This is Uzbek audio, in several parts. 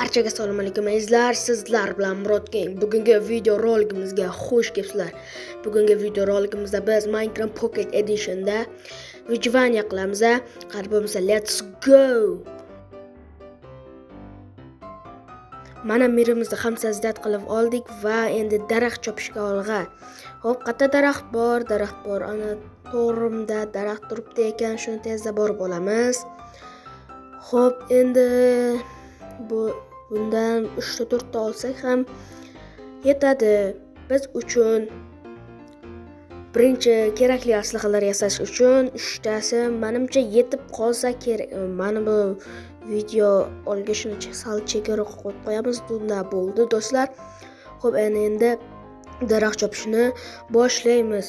Barchaga assalomu alaykum azizlar, sizlar bilan Murod Gang. Bugungi video roligimizga xush kelibsizlar. Bugungi video roligimizda biz Minecraft Pocket Edition'da Vijvanya qilamiz. Qani bo'lmasa let's go. Mana mirimizni ham sajdat qilib oldik va endi daraxt chopishga olg'a. Xo'p, qayerda daraxt bor? Ana to'g'rimda daraxt turibdi ekan, shuni tezda borib olamiz. Xo'p, endi bundan 3 ta 4 ta olsak ham yetadi. Biz uchun birinchi kerakli aslahalar yasash uchun 3 tasi menimcha yetib qolsa kerak. Mana bu video olgishini sal chegara qo'yib qo'yamiz. Bunda bo'ldi do'stlar. Xo'p, endi daraxt chopishni boshlaymiz.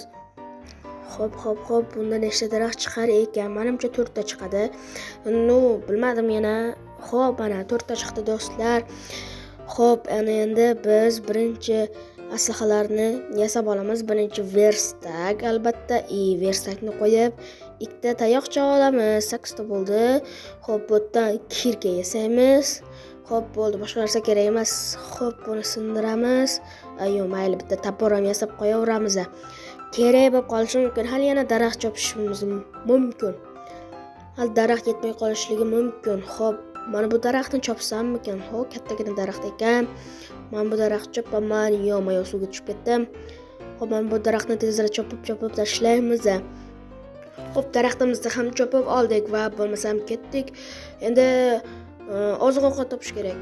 Xo'p, bunda nechta daraxt chiqar ekan? Menimcha 4 ta chiqadi. Bilmadim yana. Xo'p, mana 4 ta chiqdi do'stlar. Xo'p, endi biz birinchi aslahalarni yasab olamiz. Birinchi verstak, albatta, verstakni qo'yib, 2 ta tayoqcha olamiz. 8 ta bo'ldi. Xo'p, bu yerdan kirka yasaymiz. Xo'p, bo'ldi, boshqa narsa kerak emas. Xo'p, buni sindiramiz. Mayli, bitta topor ham yasab qo'yaveramiz. Kerak bo'lib qolishi mumkin. Hali yana daraxt chopishimiz mumkin. Hali daraxt yetmay qolishligi mumkin. Xo'p, mana bu daraxtni chopsammikan? Xo'p, kattagina daraxt ekan. Men bu daraxtni chopaman, yo'q, suvga tushib ketdim. Xo'p, mana bu daraxtni tezroq chopib tashlaymiz. Xo'p, daraxtimizni ham chopib oldik va bo'lmasam ketdik. Endi oziq-ovqat topish kerak.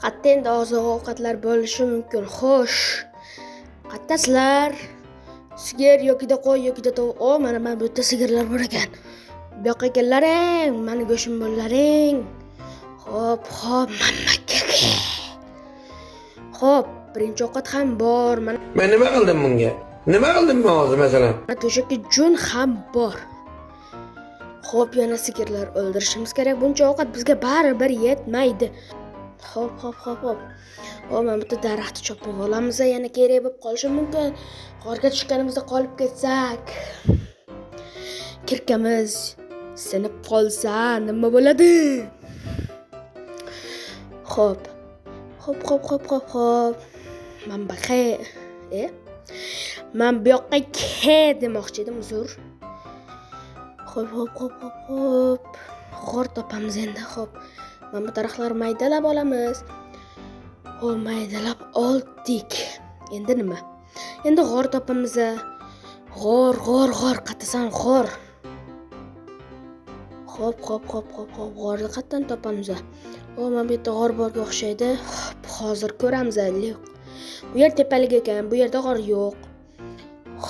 Qayerda endi oziq-ovqatlar bo'lishi mumkin? Xo'sh, qayerdasizlar? Sigir yokida qo'y yokida tovuq. Mana bu yerda sigirlar bor ekan. Bu yoqqa kellaring, meni go'shim bo'llaring. Xo'p, Xo'p, birinchi ovqat ham bor. Men nima qildim bunga? Nima qildim men hozir masalan? To'shakka jun ham bor. Xo'p, yana sigirlar o'ldirishimiz kerak. Buncha ovqat bizga baribir yetmaydi. Xo'p. Mana bu daraxtni chopib olamiz. Yana kerak bo'lib qolishi mumkin. Qorga tushganimizda qolib ketsak, kirkamiz sinib qolsa nima bo'ladi? Xo'p. Men bu yoqqa demoqchi edim, uzr. Xo'p. G'or topamiz endi. Xo'p. Mana bu daraxtlarni maydalab olamiz. Xo'p, maydalab oldik. Endi nima? Endi g'or topamiz. G'or, qatasan g'or. Xo'p, g'orni qayerdan topamiz? Mana bu yerda g'or borga o'xshaydi. Xo'p, hozir ko'ramiz. Bu yer tepalik ekan, bu yerda g'or yo'q.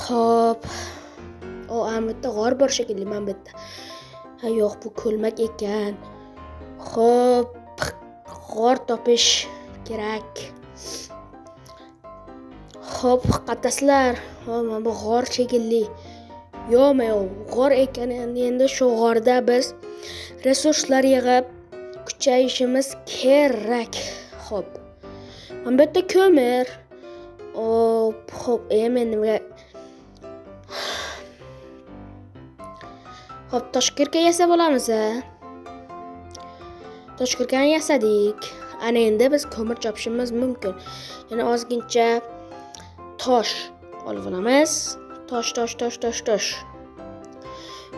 Xo'p. Mana bu yerda g'or bor shekilli, mana bu yerda. Yo'q, bu ko'lmak ekan. Xo'p, g'or topish kerak. Xo'p, qayerdasizlar? Mana bu g'or shekilli. Yo'q, g'or ekan. Endi shu g'orda biz resurslar yig'ib kuchayishimiz kerak. Xo'p. Mana bu yerda ko'mir. Xo'p, men nimaga? Xo'p, toshkirka yasab olamiz. Toshkirkani yasadik. Ana endi biz ko'mir chopishimiz mumkin. Yana ozgincha tosh olib olamiz. Tosh.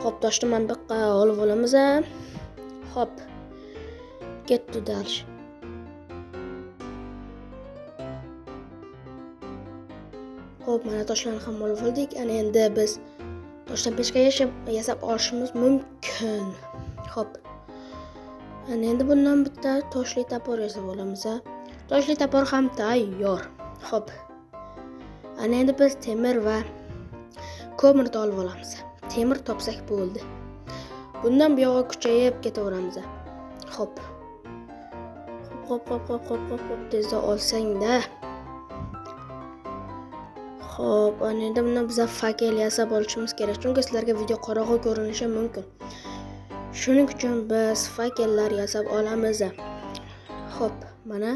Xo'p, toshni mana bu yoqqa olib olamiz. Xo'p. Ketdi dal. Xo'p, mana toshlarni ham olib oldik. Ana endi biz toshdan pechka yasab olishimiz mumkin. Xo'p. Ana endi bundan bitta toshli topor yasab olamiz. Toshli topor ham tayyor. Xo'p. Ana endi biz temir va ko'mirni olib olamiz. Temir topsak bo'ldi. Bundan bu yoqqa kuchayib ketaveramiz. Xo'p. Tezda olsang-da. Xo'p, ana endi buni biz fakel yasab olishimiz kerak. Chunki sizlarga video qorong'u ko'rinishi mumkin. Shuning uchun biz fakellar yasab olamiz. Xo'p, mana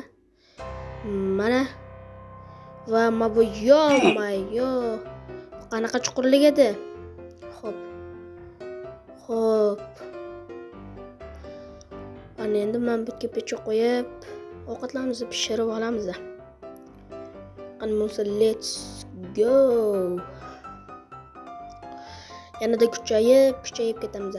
va bu qanaqa chuqurlik edi? Xo'p. Ana endi men bu yerga pechga qo'yib, ovqatlarimizni pishirib olamiz. Qani bo'lsa, let's go. Yanada kuchayib ketamiz.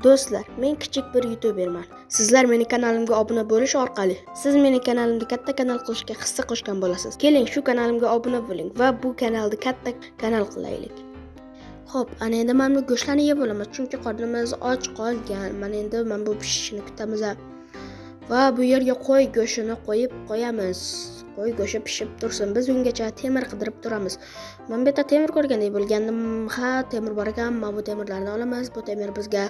Do'stlar, men kichik bir youtuberman. Sizlar meni kanalimga obuna bo'lish orqali siz meni kanalimni katta kanal qilishga hissa qo'shgan bo'lasiz. Keling, shu kanalimga obuna bo'ling va bu kanalni katta kanal qilaylik. Xo'p, ana endi men bu go'shtlarni yeb olamiz, chunki qornimiz och qolgan. Mana endi men bu pishishini kutamiz. Va bu yerga qo'y go'shtini qo'yib qo'yamiz. Qo'y go'shti pishib tursin. Biz ungacha temir qidirib turamiz. Men bu yerda temir ko'rgandek bo'lgandim. Ha, temir bor ekan. Men bu temirlarni olamiz. Bu temir bizga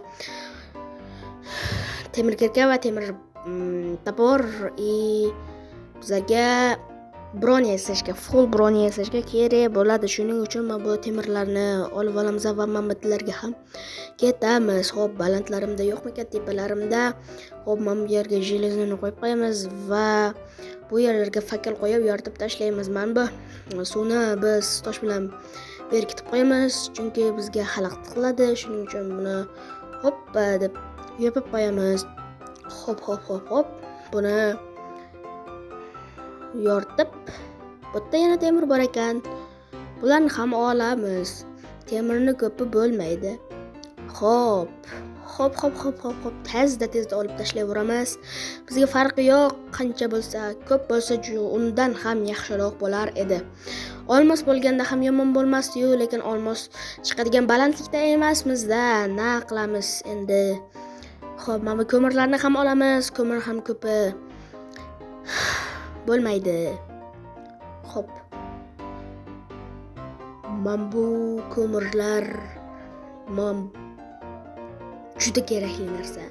temir kirka va temir topor bizga broni yasashga, full broni yasashga kerak bo'ladi. Shuning uchun men bu temirlarni olib olamiz va mamlatlarga ham ketamiz. Xo'p, balandlarimda yo'qmi, tepalarimda. Xo'p, men bu yerga jeleznini qo'yib qo'yamiz va bu yerlarga fakil qo'yib yoritib tashlaymiz. Men bu suvni biz tosh bilan berkitib qo'yamiz, chunki bizga xalaqit qiladi. Shuning uchun buni hoppa deb yopib qo'yamiz. Hop. Buni yoritib, bu yerda yana temir bor ekan. Bularni ham olamiz. Temirni ko'pi bo'lmaydi. Hop. Tezda olib tashlayveramiz. Bizga farqi yo'q, qancha bo'lsa, ko'p bo'lsa, undan ham yaxshiroq bo'lar edi. Olmos bo'lganda ham yomon bo'lmasdi-yu, lekin olmos chiqadigan balandlikda emasmiz-da. Na qilamiz endi? Xo'p, mana bu ko'mirlarni ham olamiz. Ko'mir ham ko'pi bo'lmaydi. Xo'p. Mana bu ko'mirlar juda kerakli narsa.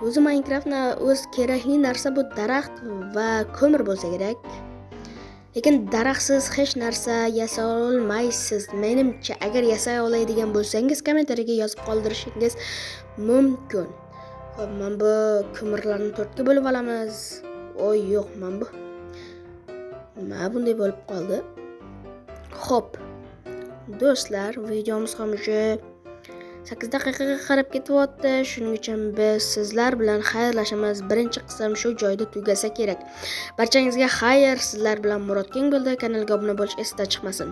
O'zi Minecraftning o'z kerakli narsa bu daraxt va ko'mir bo'lsa kerak. Lekin daraxtsiz hech narsa yasay olmaysiz. Menimcha, agar yasay oladigan bo'lsangiz, kommentariyaga yozib qoldirishingiz mumkin. Xo'p, men bu ko'mirlarni 4 ga bo'lib olamiz. Yo'q, mana bunday bo'lib qoldi. Xo'p. Do'stlar, videomiz ham 8 daqiqaga qarab ketyapti. Shuning uchun biz sizlar bilan xayrlashamiz. Birinchi qism shu joyda tugasa kerak. Barchangizga xayr, sizlar bilan Murodkeng bo'ldi. Kanalga obuna bo'lish esdan chiqmasin.